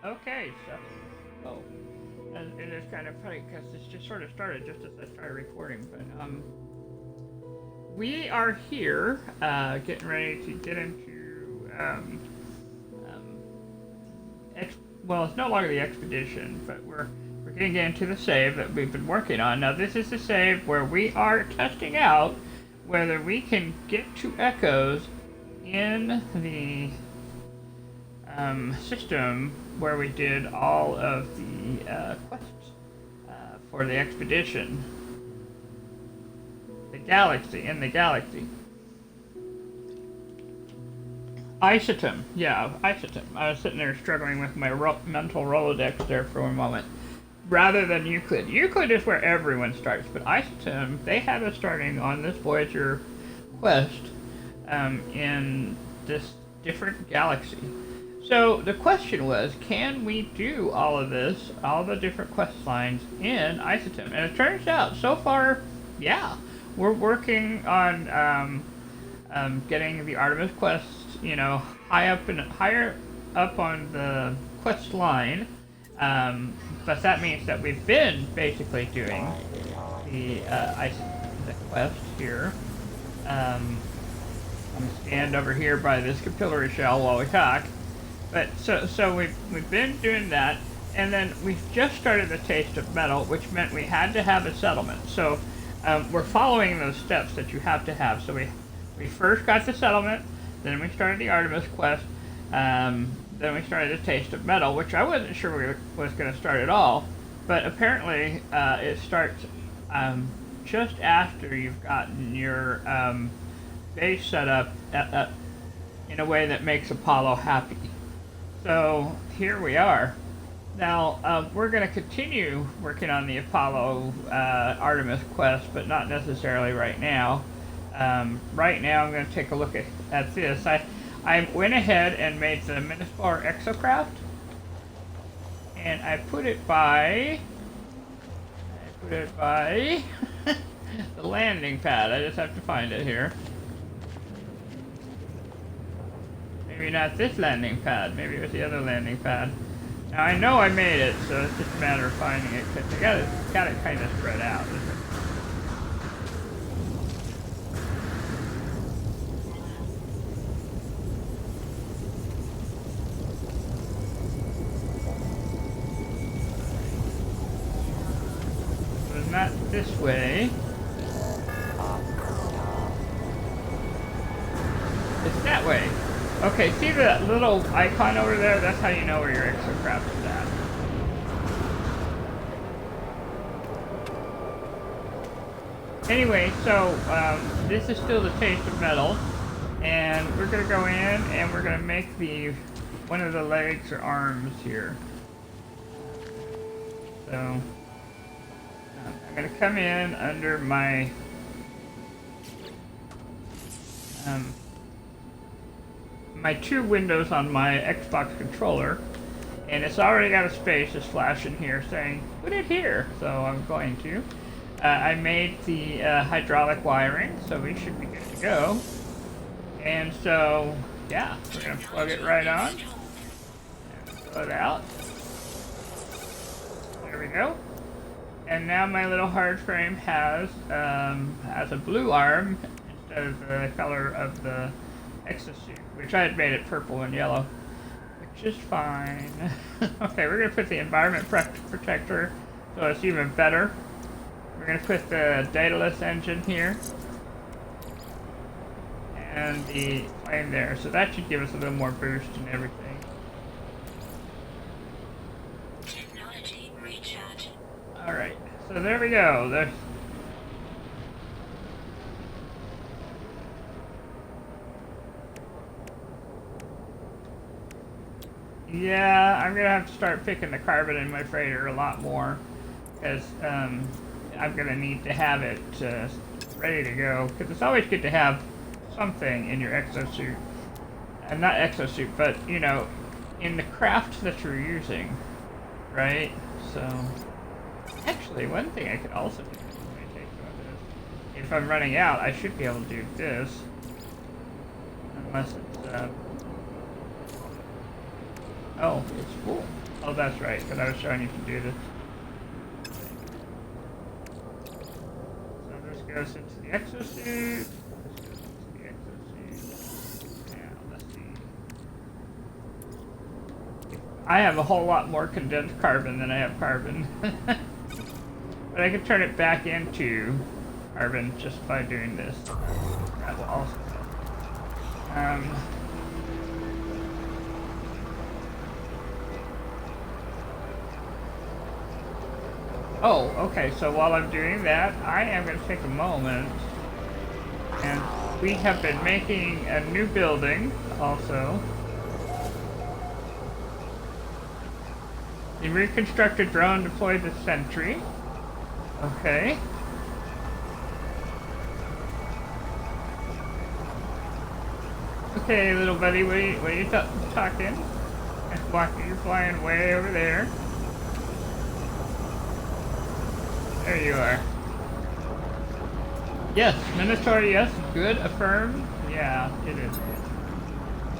Okay, so oh, and it is kind of funny because this just sort of started just as I started recording, but we are here, getting ready to get into um, well, it's no longer the expedition, but we're getting into the save that we've been working on. Now, this is the save where we are testing out whether we can get to echoes in the system where we did all of the quests for the expedition. The galaxy, in the galaxy. Isotom, yeah, Isotom. I was sitting there struggling with my mental Rolodex there for a moment. Rather than Euclid. Euclid is where everyone starts, but Isotom, they have us starting on this Voyager quest in this different galaxy. So the question was, can we do all of this, all the different quest lines in Isotom? And it turns out, so far, yeah, we're working on getting the Artemis quest, higher up on the quest line. But that means that we've been basically doing the quest here. I'm gonna stand over here by this capillary shell while we talk. But so we've been doing that, and then we've just started the taste of metal, which meant we had to have a settlement. So we're following those steps that you have to have. So we first got the settlement, then we started the Artemis quest, then we started the taste of metal, which I wasn't sure we was going to start at all, but apparently it starts just after you've gotten your base set up in a way that makes Apollo happy. So here we are. Now we're going to continue working on the Apollo Artemis quest, but not necessarily right now. Right now I'm going to take a look at this. I went ahead and made the Minotaur exocraft, and I put it by the landing pad. I just have to find it here. Maybe not this landing pad. Maybe it was the other landing pad. Now I know I made it, so it's just a matter of finding it, because I got it kind of spread out. Not this way. It's that way. Okay, see the little icon over there? That's how you know where your exocraft is at. Anyway, so this is still the taste of metal, and we're gonna go in and we're gonna make one of the legs or arms here. So I'm going to come in under my my two windows on my Xbox controller, and it's already got a space just flashing here saying put it here, so I'm going to. I made the hydraulic wiring, so we should be good to go. And so yeah, we're going to plug it right on and pull it out. There we go. And now my little hard frame has a blue arm instead of the color of the exosuit, which I had made it purple and yellow, which is fine. Okay, we're gonna put the environment protector so it's even better. We're gonna put the Daedalus engine here and the flame there, so that should give us a little more boost and everything. Alright, so there we go. Yeah, I'm gonna have to start picking the carbon in my freighter a lot more, because I'm gonna need to have it ready to go, because it's always good to have something in your exosuit. And not exosuit, but, in the craft that you're using, right? So actually, one thing I could also do, if I'm running out, I should be able to do this, unless it's Oh, it's full. Oh, that's right, because I was showing you to do this. So this goes into the exosuit. I have a whole lot more condensed carbon than I have carbon. But I can turn it back into carbon just by doing this. That will also help. Oh, okay, so while I'm doing that, I am going to take a moment, and we have been making a new building also. The reconstructed drone deployed the sentry. Okay. Okay, little buddy, what are you talking? You're flying way over there. There you are. Yes, Minotaur, yes. Good, affirmed. Yeah, it is.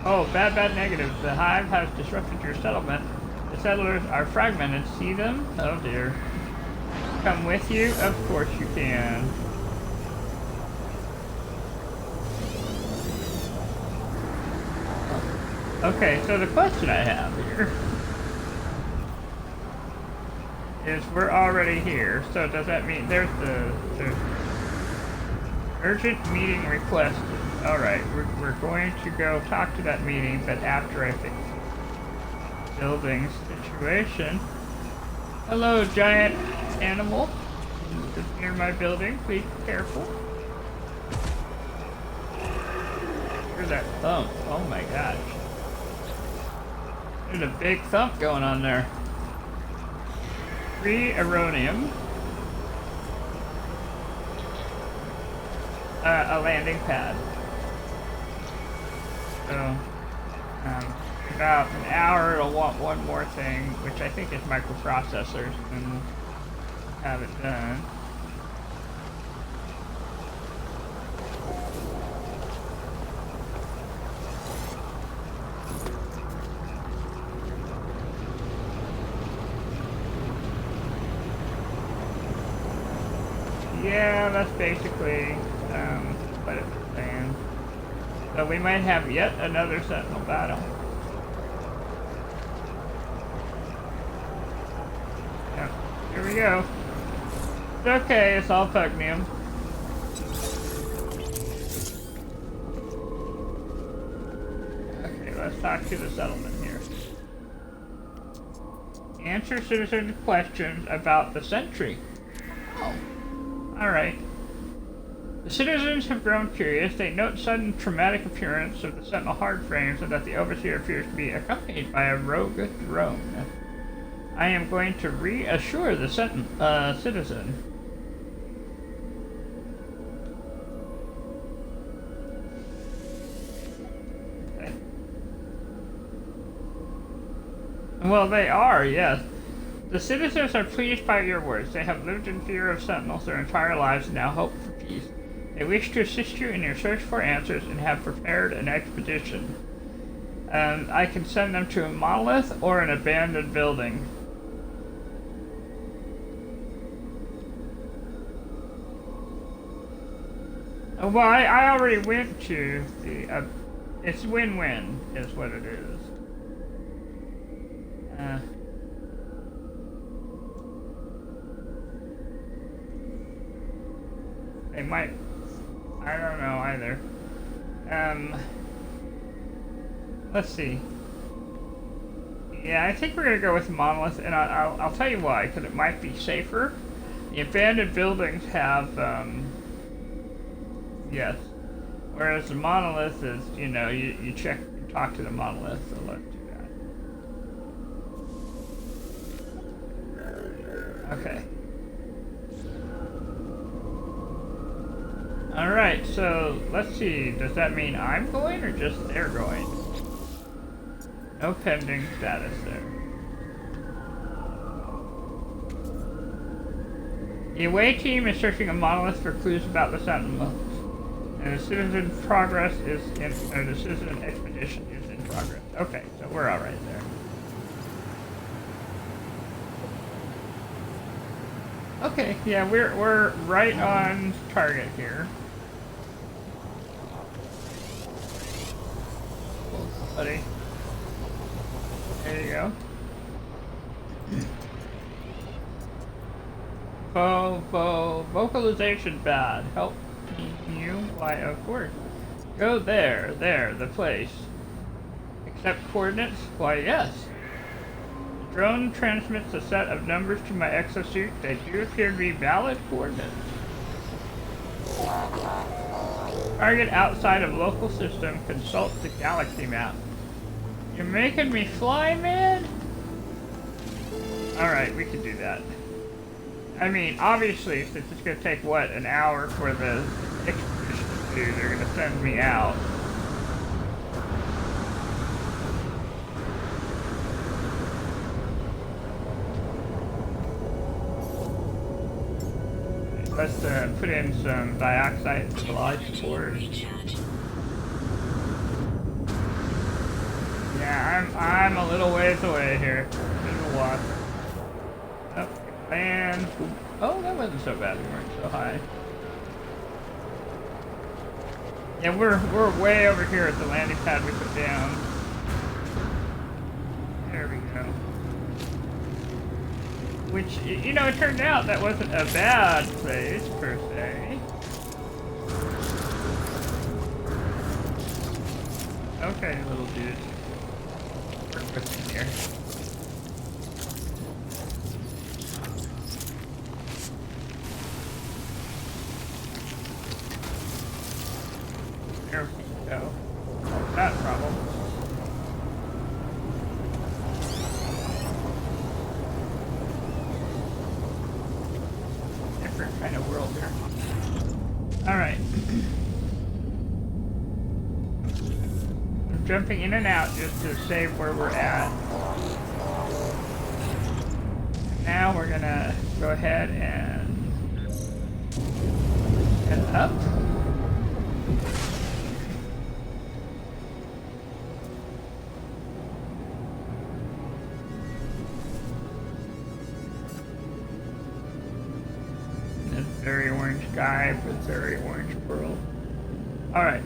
Oh, bad negative. The hive has disrupted your settlement. The settlers are fragmented. See them? Oh dear. Come with you? Of course you can. Okay, so the question I have here is we're already here, so does that mean there's urgent meeting requested. Alright, we're going to go talk to that meeting, but after I fix building situation. Hello, giant animal. Just near my building, please be careful. Hear that thump. Oh my gosh. There's a big thump going on there. Free Aronium. A landing pad. So, about an hour it'll want one more thing, which I think is microprocessors, and we'll have it done. Yeah, that's basically what it's saying. So we might have yet another Sentinel battle. Yep, here we go. It's okay, it's all Pugnium. Okay, let's talk to the settlement here. Answer citizen questions about the sentry. Oh. Alright. The citizens have grown curious. They note sudden traumatic appearance of the Sentinel hardframes and that the Overseer appears to be accompanied by a rogue drone. I am going to reassure the citizen. Okay. Well, they are, yes. The citizens are pleased by your words. They have lived in fear of Sentinels their entire lives and now hope for peace. They wish to assist you in your search for answers and have prepared an expedition. I can send them to a monolith or an abandoned building. Well, I already went to the... it's win-win is what it is. They might... I don't know either. Let's see. Yeah, I think we're gonna go with monolith, and I'll tell you why, because it might be safer. The abandoned buildings have, yes. Whereas the monolith is, you know, you check, you talk to the monolith, so let's do that. Okay. Alright, so let's see, does that mean I'm going or just they're going? No pending status there. The away team is searching a monolith for clues about the Sentinels, and the citizen progress is in, or the citizen expedition is in progress. Okay, so we're alright there. Okay, yeah, we're right on target here. Buddy. There you go. Vocalization bad. Help you? Why, of course. Go there, the place. Accept coordinates? Why, yes. The drone transmits a set of numbers to my exosuit that do appear to be valid coordinates. Target outside of local system. Consult the galaxy map. You're making me fly, man? Alright, we can do that. I mean, obviously, since it's gonna take, what, an hour for the expedition to do, they're gonna send me out. Let's put in some dioxide supply support. Yeah, I'm a little ways away here. Bit of a walk. Oh, and oh, that wasn't so bad. We weren't so high. Yeah, we're way over here at the landing pad we put down. There we go. Which, you know, it turned out that wasn't a bad place per se. Okay, little dude. Work with me here. There we go. Solve that problem. Different kind of world here. Alright. I'm jumping in and out just to save where we're at. Now we're gonna go ahead and head up. Very orange sky with very orange world. Alright.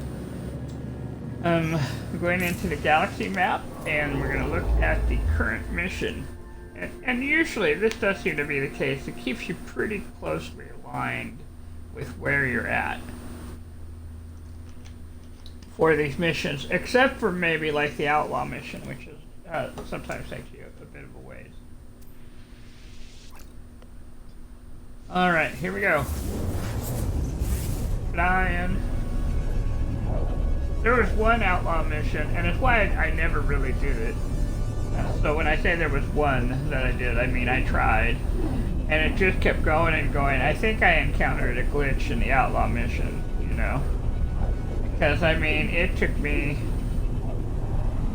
We're going into the galaxy map and we're going to look at the current mission. And usually this does seem to be the case. It keeps you pretty closely aligned with where you're at for these missions, except for maybe like the outlaw mission, which is sometimes takes you a bit of a ways. Alright, here we go. Flying. There was one outlaw mission, and it's why I never really did it. So when I say there was one that I did, I mean I tried. And it just kept going and going. I think I encountered a glitch in the outlaw mission, you know. Because, I mean, it took me...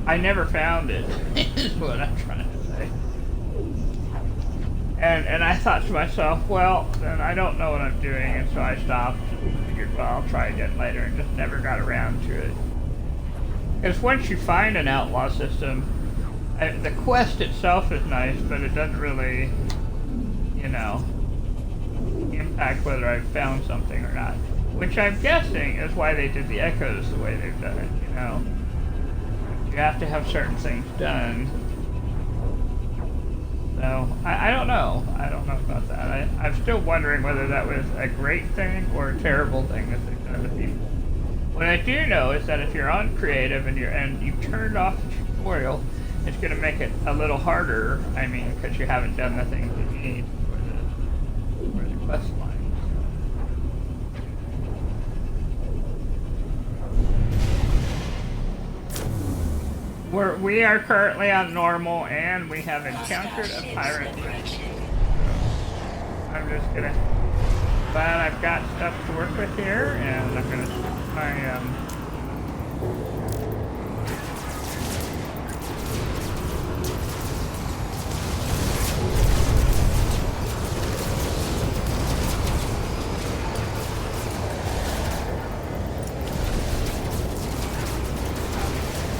I never found it, is what I'm trying to say. And I thought to myself, well, then I don't know what I'm doing, and so I stopped and figured, well, I'll try again later, and just never got around to it. Because once you find an outlaw system, the quest itself is nice, but it doesn't really, you know, impact whether I've found something or not. Which I'm guessing is why they did the echoes the way they've done it, you know. You have to have certain things done. So, I don't know. I don't know about that. I'm still wondering whether that was a great thing or a terrible thing that they've done to people. What I do know is that if you're on creative and you've turned off the tutorial, it's going to make it a little harder. I mean, because you haven't done the things you need for the quest line. We are currently on normal, and we have encountered a pirate ship. I'm just gonna... Glad I've got stuff to work with here, and I'm gonna switch my,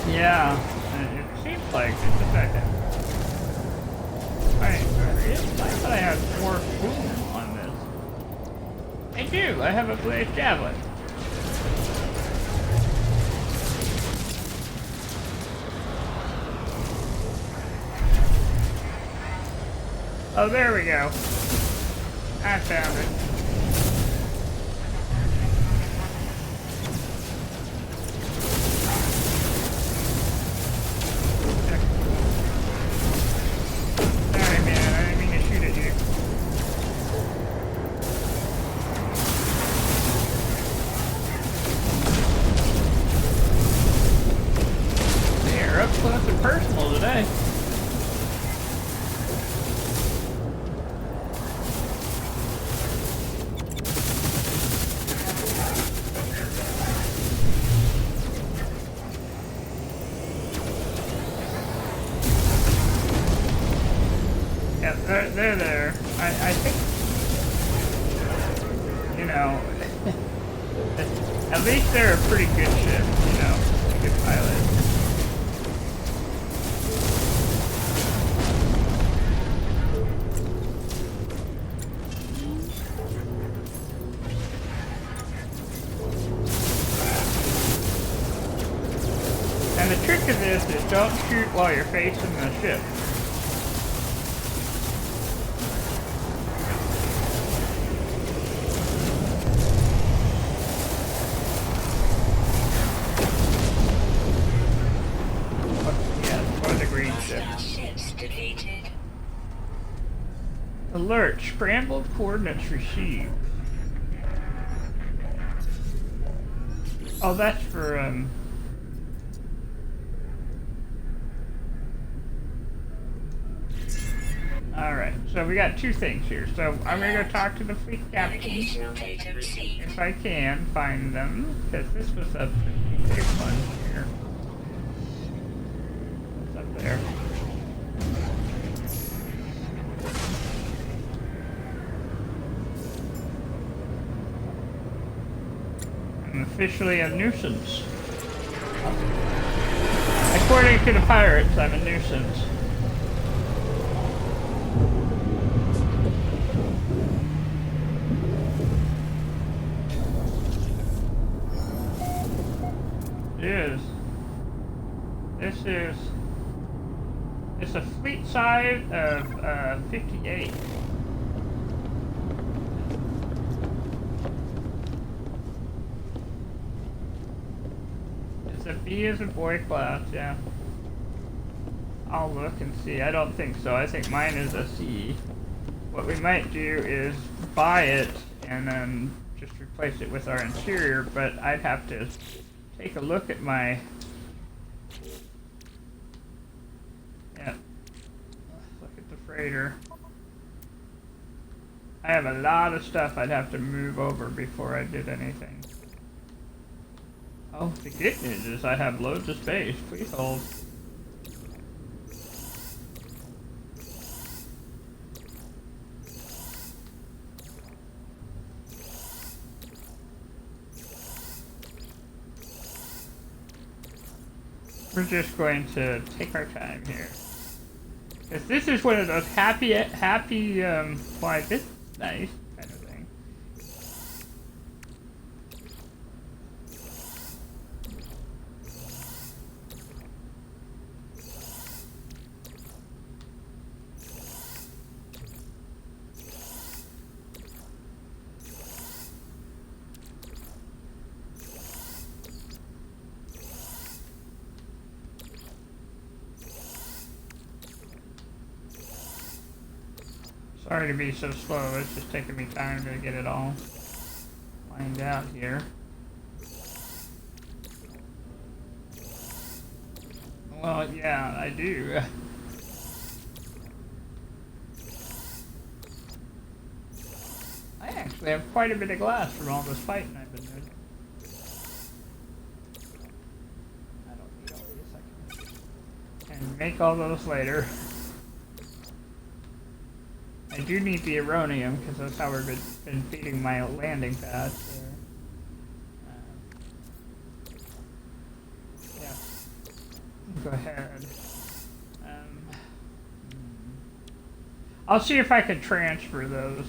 Yeah. Like just a second. Alright, it's nice that I have more boom on this. do. I have a blazed javelin. Oh, there we go. I found it. Sorry, man. I didn't mean to shoot at you. They are up close and personal today. They're there. I think, you know, at least they're a pretty good ship, you know, a good pilot. And the trick of this is don't shoot while you're facing the ship. Alert, scrambled coordinates received. Oh, that's for, Alright, so we got two things here. So I'm gonna go talk to the fleet captain. If I can find them, because this was a big one here. What's up there? Officially a nuisance. According to the pirates, I'm a nuisance. It's a fleet size of 58. It's a B as a boy class, yeah. I'll look and see. I don't think so. I think mine is a C. What we might do is buy it and then just replace it with our interior, but I'd have to take a look at my... Yeah. Let's look at the freighter. I have a lot of stuff I'd have to move over before I did anything. Oh, the good news is I have loads of space. Please hold. We're just going to take our time here. Because this is one of those happy, why this is nice kind of thing. Sorry to be so slow, it's just taking me time to get it all lined out here. Well, yeah, I do. I actually have quite a bit of glass from all this fighting I've been doing. I don't need all these, I can make all those later. I do need the uranium because that's how we've been feeding my landing pad there. Yeah. Go ahead. I'll see if I can transfer those.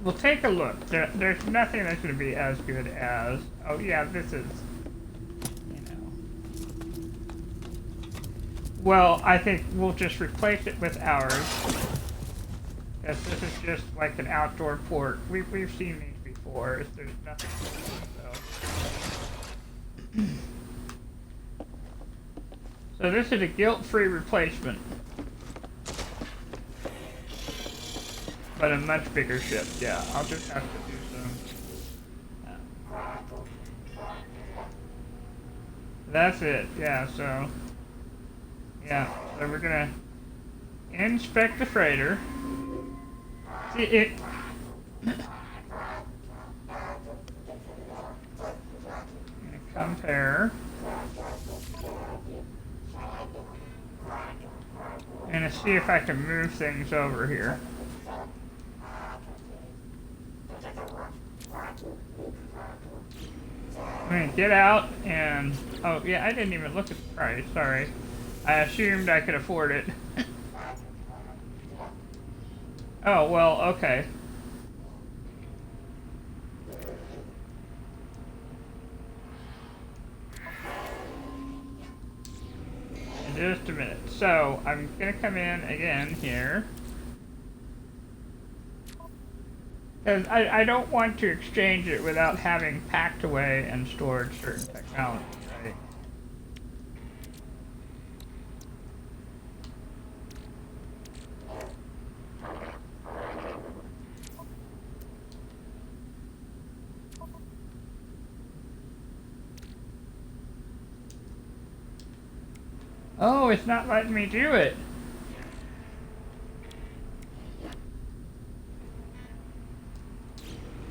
we'll take a look. There's nothing that's going to be as good as... Oh yeah, this is... You know... Well, I think we'll just replace it with ours. Because this is just like an outdoor port. We've seen these before. There's nothing... So this is a guilt-free replacement. But a much bigger ship, yeah. I'll just have to do some... That's it, yeah, so... Yeah, so we're gonna inspect the freighter. See, it... Compare. And to see if I can move things over here. I'm gonna get out and... Oh, yeah, I didn't even look at the price, sorry. I assumed I could afford it. Oh, well, okay. Just a minute. So, I'm gonna come in again here. Because I don't want to exchange it without having packed away and stored certain technology, right? Oh, it's not letting me do it.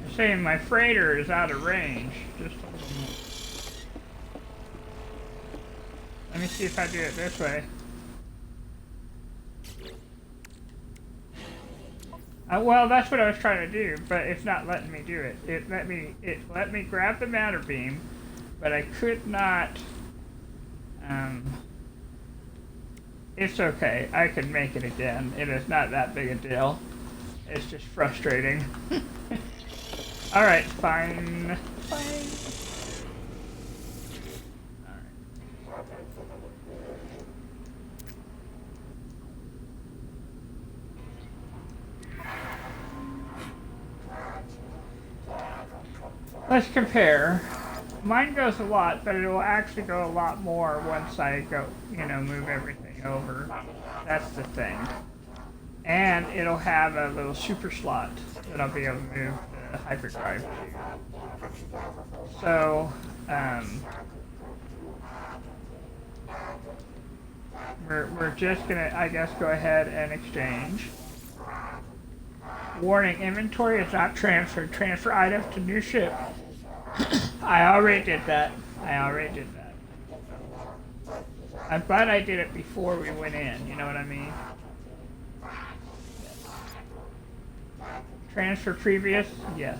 It's saying my freighter is out of range. Just a moment. Let me see if I do it this way. Well, that's what I was trying to do, but it's not letting me do it. It let me grab the matter beam, but I could not. It's okay. I can make it again. It is not that big a deal. It's just frustrating. Alright, fine. Fine. Alright. Let's compare. Mine goes a lot, but it will actually go a lot more once I go, move everything over. That's the thing. And it'll have a little super slot that I'll be able to move the hyperdrive to. So, we're just gonna, I guess, go ahead and exchange. Warning, inventory is not transferred. Transfer items to new ship. I already did that. I'm glad I did it before we went in, you know what I mean? Transfer previous? Yes.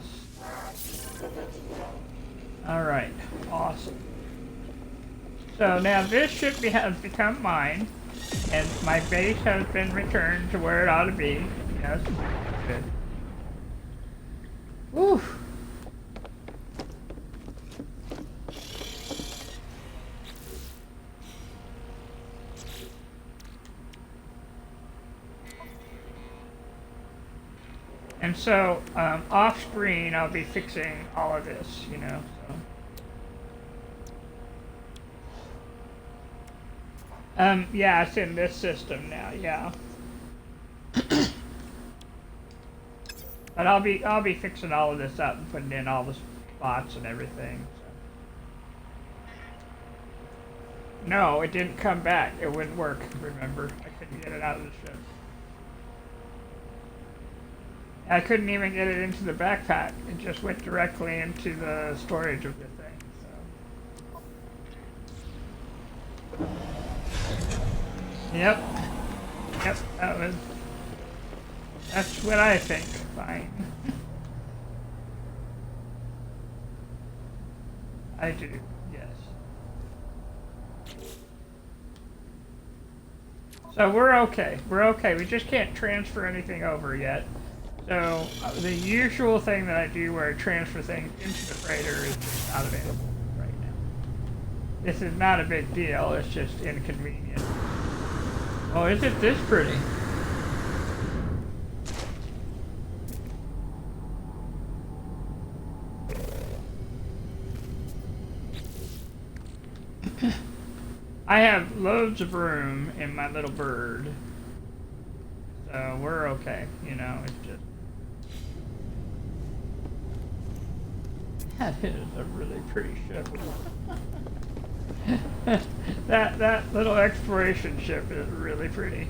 Alright, awesome. So now this ship has become mine, and my base has been returned to where it ought to be. Yes, good. Woo! And so, off screen, I'll be fixing all of this, so. Yeah, it's in this system now, yeah. But I'll be fixing all of this up and putting in all the spots and everything. So. No, it didn't come back. It wouldn't work, remember. I couldn't get it out of the ship. I couldn't even get it into the backpack. It just went directly into the storage of the thing. So. Yep. That's what I think. Fine. I do, yes. So we're okay. We just can't transfer anything over yet. So the usual thing that I do where I transfer things into the freighter is just not available right now. This is not a big deal, it's just inconvenient. Oh, is it this pretty? I have loads of room in my little bird, so we're okay, you know, it's just... That is a really pretty ship. that little exploration ship is really pretty.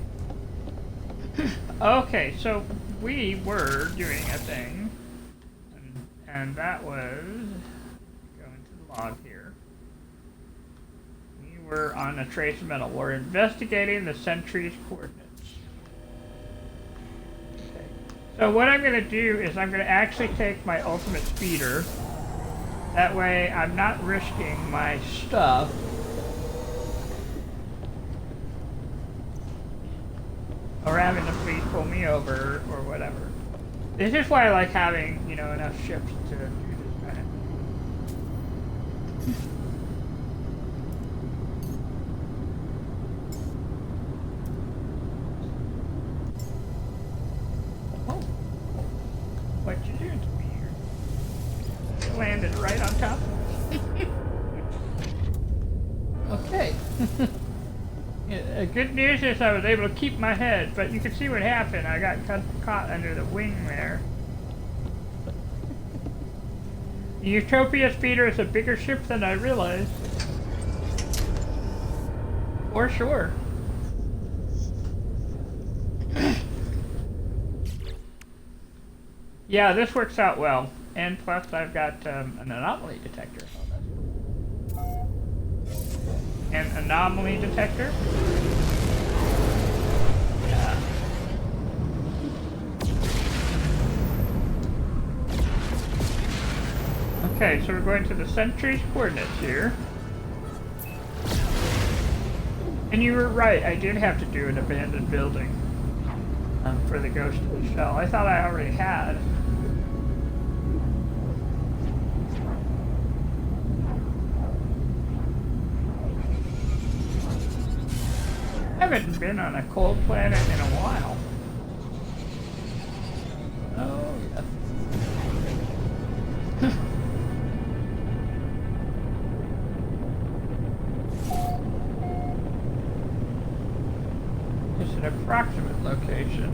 Okay, so we were doing a thing, and that was... Go into the log here. We were on a trace metal. We're investigating the sentry's coordinates. Okay. So what I'm going to do is I'm going to actually take my ultimate speeder. That way I'm not risking my stuff. Or having the fleet pull me over or whatever. This is why I like having, you know, enough ships to do this kind of thing. Oh. What you doing to me here? Landed right on top of me. Okay. Yeah, good news is I was able to keep my head, but you can see what happened. I got caught under the wing there. The Utopia Speeder is a bigger ship than I realized. For sure. Yeah, this works out well. And plus I've got an anomaly detector. An anomaly detector? Yeah. Okay, so we're going to the sentry's coordinates here. And you were right, I did have to do an abandoned building for the Ghost of the Shell. I thought I already had. I haven't been on a cold planet in a while. Oh, yeah. It's an approximate location.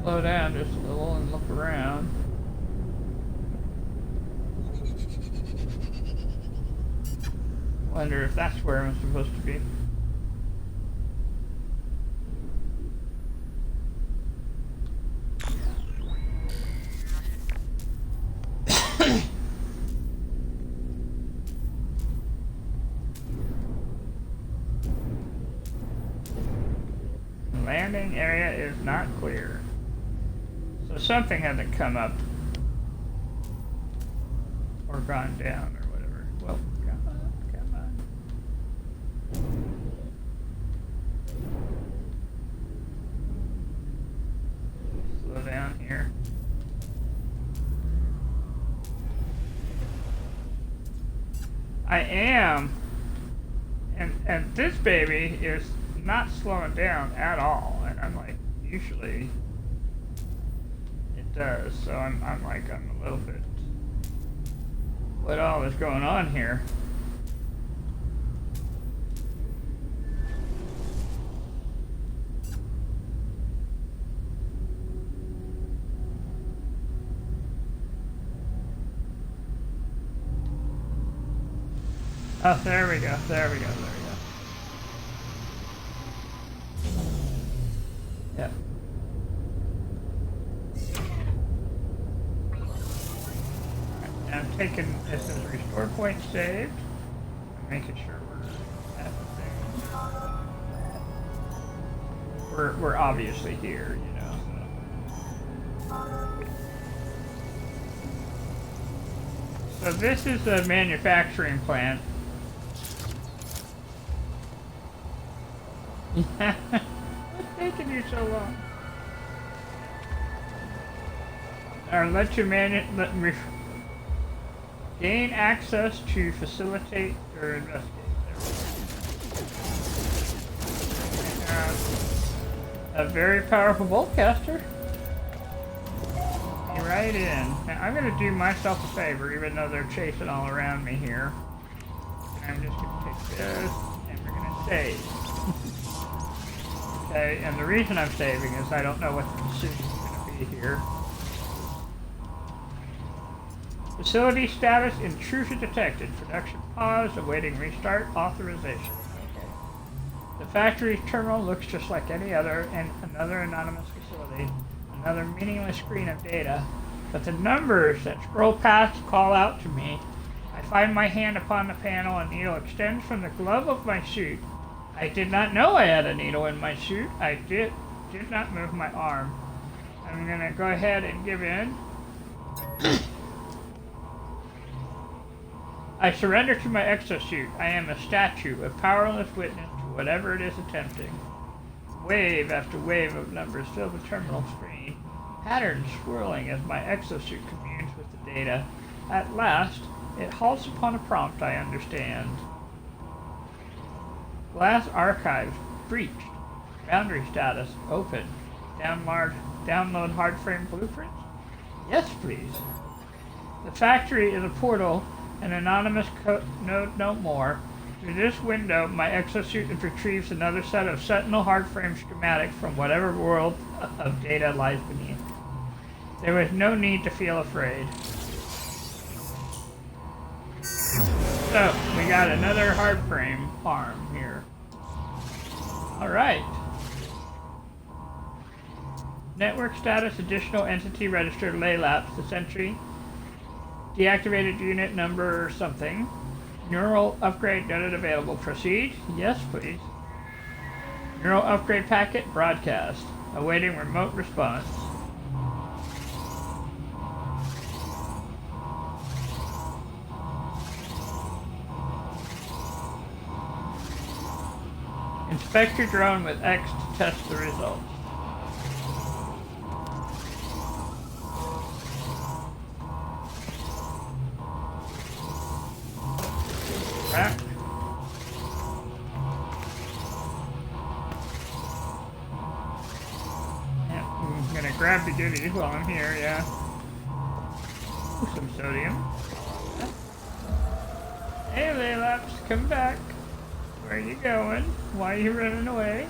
Slow down just a little and look around. Wonder if that's where I'm supposed to be. Landing area is not clear. So something hasn't come up or gone down or whatever. Well, come on. Slow down here. I am, and this baby is not slowing down at all, and I'm like, usually it does, so I'm like, I'm a little bit, what all is going on here? Oh, there we go. Yep. Right, now I'm taking this as restore point saved. I'm making sure we're at the thing. We're obviously here, you know. So this is the manufacturing plant. What's taking you so long? Or let you gain access to facilitate or investigate. A very powerful boltcaster. Right in. Now I'm gonna do myself a favor, even though they're chasing all around me here. I'm just gonna take this, and we're gonna save. Okay, and the reason I'm saving is I don't know what the decision's gonna be here. Facility status intrusion detected. Production pause, awaiting restart authorization. Okay. The factory's terminal looks just like any other, and another anonymous facility. Another meaningless screen of data, but the numbers that scroll past call out to me. I find my hand upon the panel, a needle extends from the glove of my suit. I did not know I had a needle in my suit. I did not move my arm. I'm gonna go ahead and give in. I surrender to my exosuit. I am a statue, a powerless witness to whatever it is attempting. Wave after wave of numbers fill the terminal screen, patterns swirling as my exosuit communes with the data. At last, it halts upon a prompt I understand. Glass archives breached. Boundary status open. Download hardframe blueprints? Yes, please. The factory is a portal, an anonymous node no more. Through this window, my exosuit retrieves another set of Sentinel hardframe schematics from whatever world of data lies beneath. There was no need to feel afraid. So, we got another hardframe arm here. Alright. Network status, additional entity registered, lay lapse, the sentry. Deactivated unit number something. Neural upgrade noted available. Proceed? Yes, please. Neural upgrade packet broadcast. Awaiting remote response. Inspect your drone with X to test the results. Back. Yeah, I'm gonna grab the goodies while I'm here, yeah. Ooh, some sodium. Hey, Laylaps, come back. Where are you going? Why are you running away?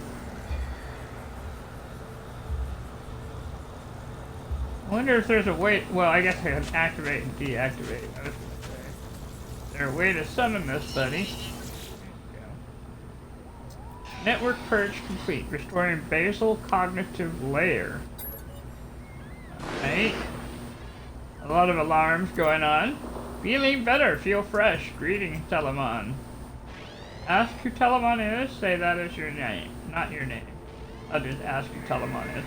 I wonder if there's a way. Well, I guess I can activate and deactivate. I was gonna say. Is there a way to summon this, buddy? Network purge complete. Restoring basal cognitive layer. Alright. A lot of alarms going on. Feeling better. Feel fresh. Greetings, Telemon. Ask who Telemon is. Say that is your name. Not your name. I'll just ask who Telemon is.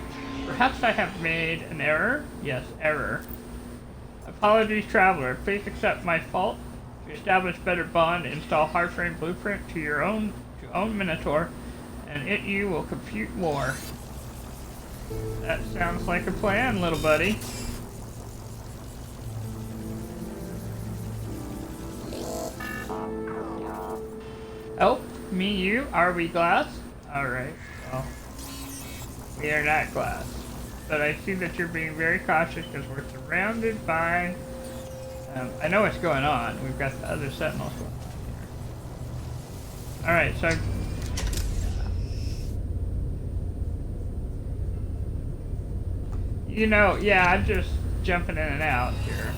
Perhaps I have made an error? Yes, error. Apologies, traveler. Please accept my fault. To establish better bond, install hardframe blueprint to your own Minotaur, and you will compute more. That sounds like a plan, little buddy. Oh, me, you? Are we glass? Alright, well, we are not glass. But I see that you're being very cautious because we're surrounded by... I know what's going on. We've got the other sentinels going on here. Alright, so... You know, yeah, I'm just jumping in and out here.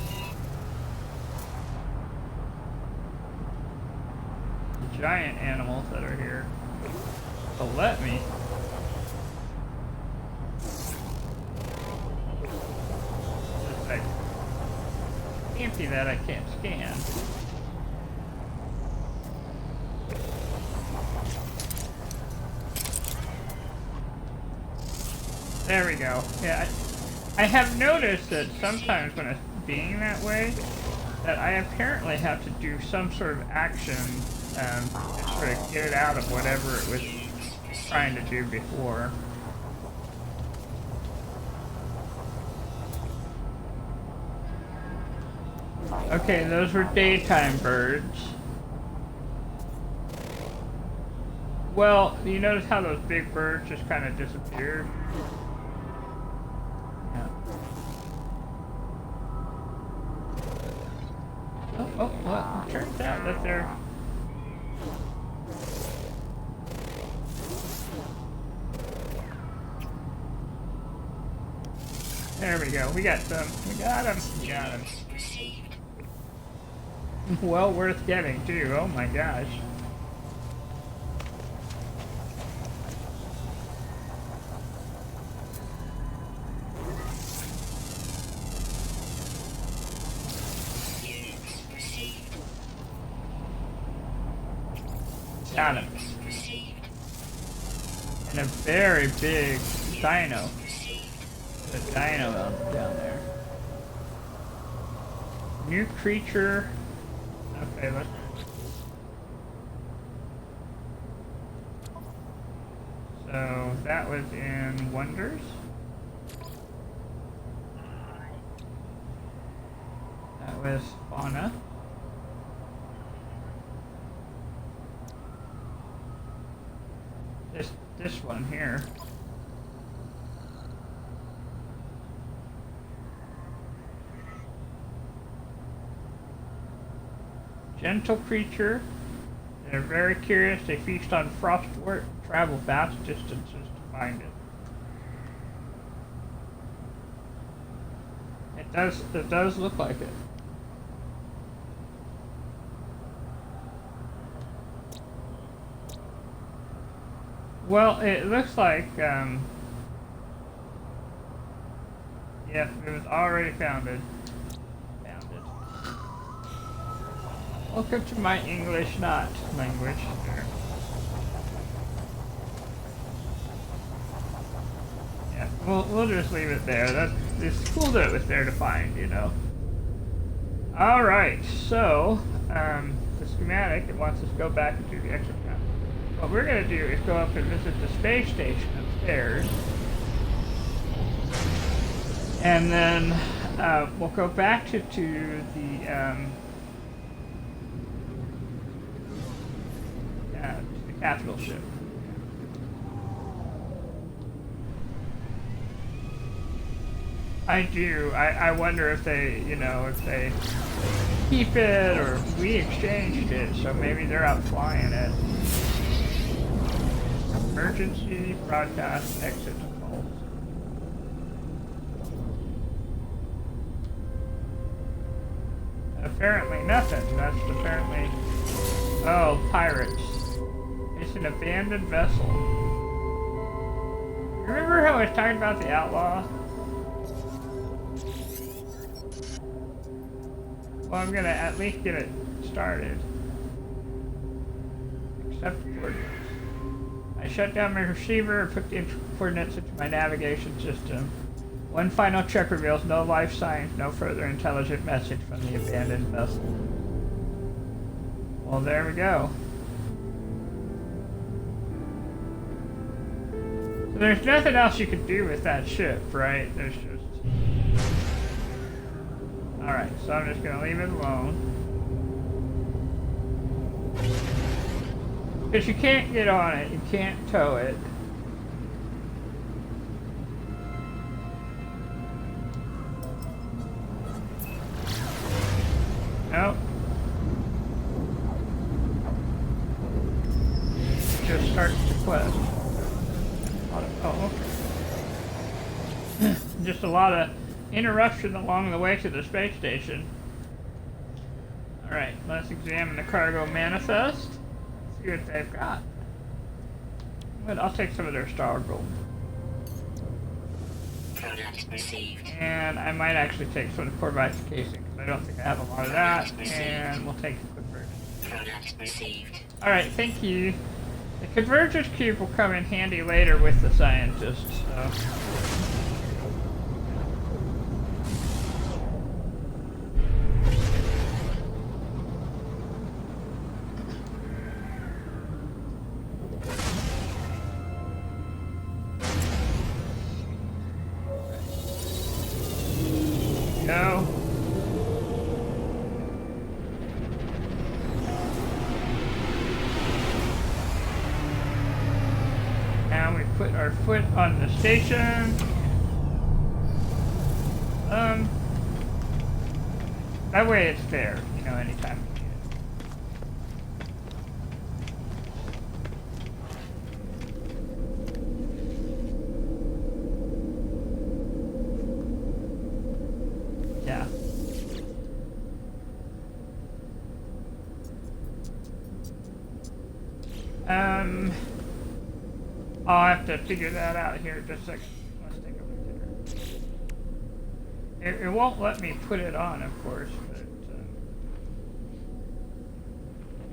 Giant animals that are here. So let me. Just like empty that I can't scan. There we go. Yeah, I have noticed that sometimes when it's being that way, that I apparently have to do some sort of action to sort of get it out of whatever it was trying to do before. Okay, those were daytime birds. Well, you notice how those big birds just kind of disappeared? Yeah. Oh, well, it turns out that they're... There we go. We got some. We got him. We got him. Well worth getting, too. Oh my gosh. Got him. And a very big dino. A dino down there. New creature. Okay, let's. So that was in Wonders. That was Fauna. This one here. Gentle creature. They're very curious. They feast on frostwort, travel vast distances to find it. It does look like it. Well, it looks like, yeah, it was already founded. Welcome to my English not language. Yeah, we'll just leave it there. It's cool that it was there to find, you know. Alright, so, the schematic, it wants us to go back and do the extra count. What we're going to do is go up and visit the space station upstairs. And then we'll go back to the capital ship. I do. I wonder if they, you know, if they keep it or we exchanged it, so maybe they're out flying it. Emergency broadcast exit calls. Apparently nothing. That's apparently... Oh, pirates. It's an abandoned vessel. Remember how I was talking about the outlaw? Well, I'm gonna at least get it started. Accept coordinates. I shut down my receiver and put the coordinates into my navigation system. One final check reveals no life signs, no further intelligent message from the abandoned vessel. Well, there we go. So there's nothing else you can do with that ship, right? There's just... Alright, so I'm just gonna leave it alone. Because you can't get on it, you can't tow it. Nope. Just starts the quest. Oh, okay. Just a lot of interruption along the way to the space station. Alright, let's examine the cargo manifest. See what they've got. But I'll take some of their star gold. Product received. And I might actually take some of the Corvette casing, because I don't think I have a lot of that. And we'll take the convergence. Product received. Alright, thank you. The convergence cube will come in handy later with the scientists, so... our foot on the station. That way it's there, you know, anytime we need it. Yeah. I'll have to figure that out here in just a second. Let's take a look here. It won't let me put it on, of course,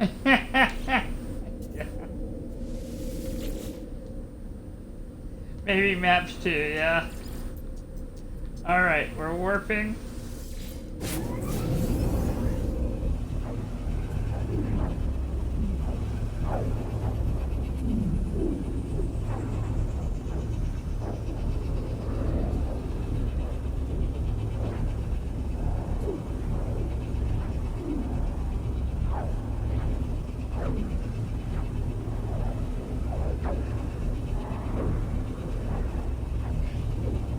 but yeah. Maybe maps too, yeah. Alright, we're warping.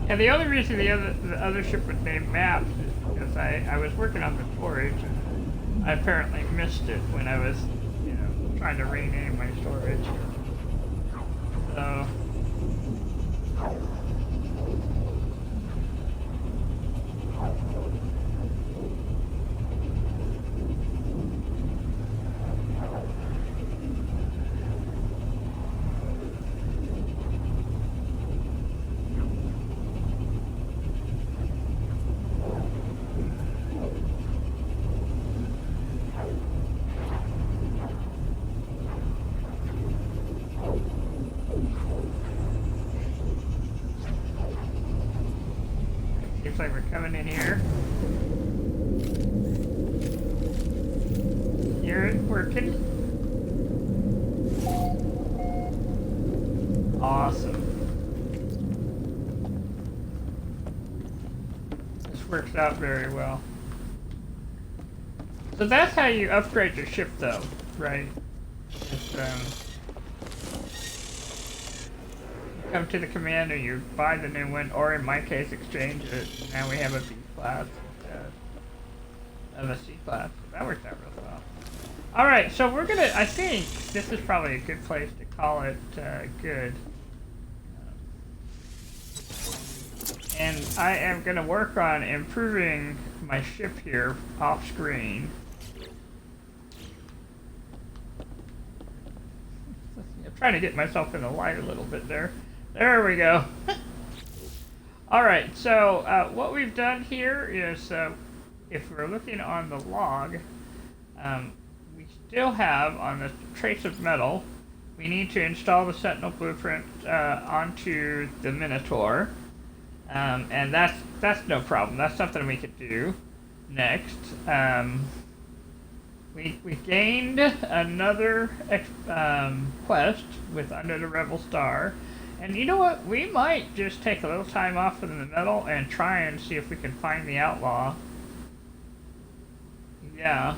Yeah, the only reason the other ship was named Maps is because I was working on the storage and I apparently missed it when I was, you know, trying to rename my storage. So seems like we're coming in here. You're working. Awesome. This works out very well. So that's how you upgrade your ship, though, right? Just, come to the commander, you buy the new one, or in my case, exchange it. Now we have a B class instead of a C class. That worked out real well. Alright, so we're gonna, I think this is probably a good place to call it good. And I am gonna work on improving my ship here off screen. I'm trying to get myself in the light a little bit there. There we go. Alright, so what we've done here is, if we're looking on the log, we still have on the trace of metal, we need to install the Sentinel blueprint onto the Minotaur. And that's no problem. That's something we could do next. We gained another quest with Under the Rebel Star. And you know what? We might just take a little time off from the metal and try and see if we can find the outlaw. Yeah.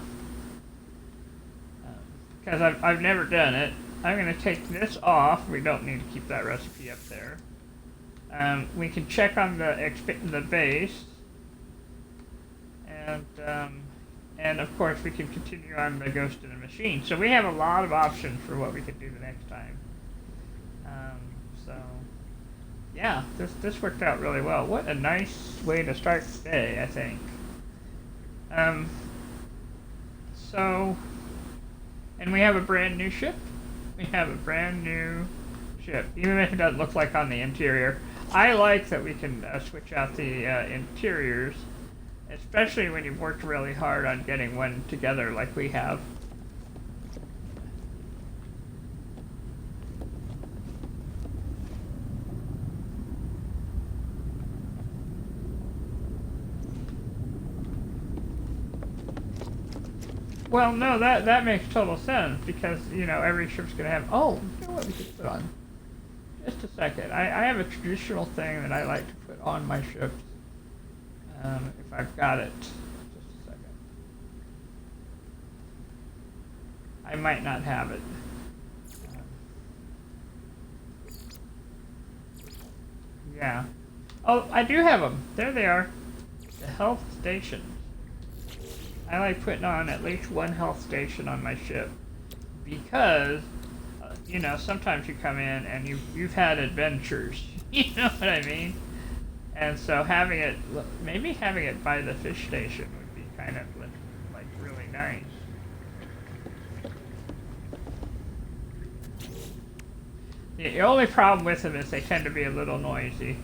Because I've never done it. I'm going to take this off. We don't need to keep that recipe up there. We can check on the base. And of course we can continue on the Ghost in the Machine. So we have a lot of options for what we could do the next time. So yeah, this worked out really well. What a nice way to start the day, I think. And we have a brand new ship. We have a brand new ship, even if it doesn't look like on the interior. I like that we can switch out the interiors, especially when you've worked really hard on getting one together like we have. Well, no, that makes total sense, because, you know, every ship's going to have... Oh, you know what we could put on? Just a second. I have a traditional thing that I like to put on my ships. If I've got it. Just a second. I might not have it. Yeah. Oh, I do have them. There they are. The health station. I like putting on at least one health station on my ship because, you know, sometimes you come in and you've had adventures. You know what I mean? And so having it, maybe having it by the fish station would be kind of like really nice. The only problem with them is they tend to be a little noisy.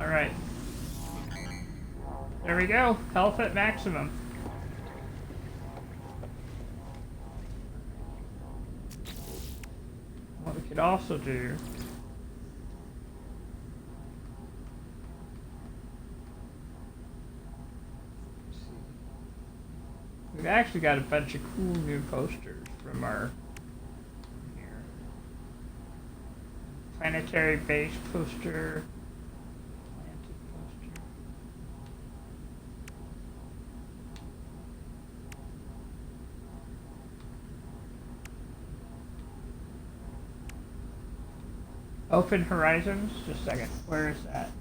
Alright. There we go. Health at maximum. What we could also do... We've actually got a bunch of cool new posters from our... here. Planetary base poster. Atlantic poster. Open Horizons? Just a second. Where is that?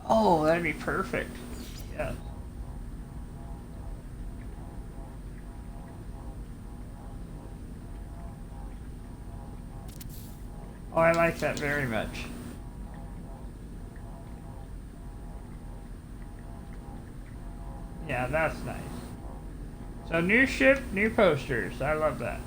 Oh, that'd be perfect. Yes. Oh, I like that very much. Yeah, that's nice. So new ship, new posters. I love that.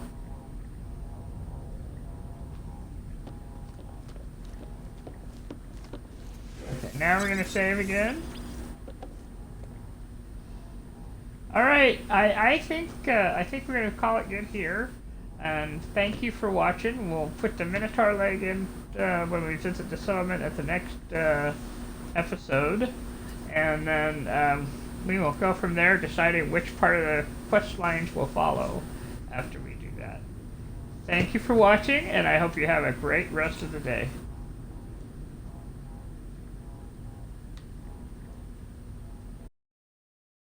Okay, now we're gonna save again. All right, I think we're gonna call it good here. And thank you for watching. We'll put the Minotaur leg in when we visit the settlement at the next episode. And then we will go from there, deciding which part of the quest lines we'll follow after we do that. Thank you for watching, and I hope you have a great rest of the day.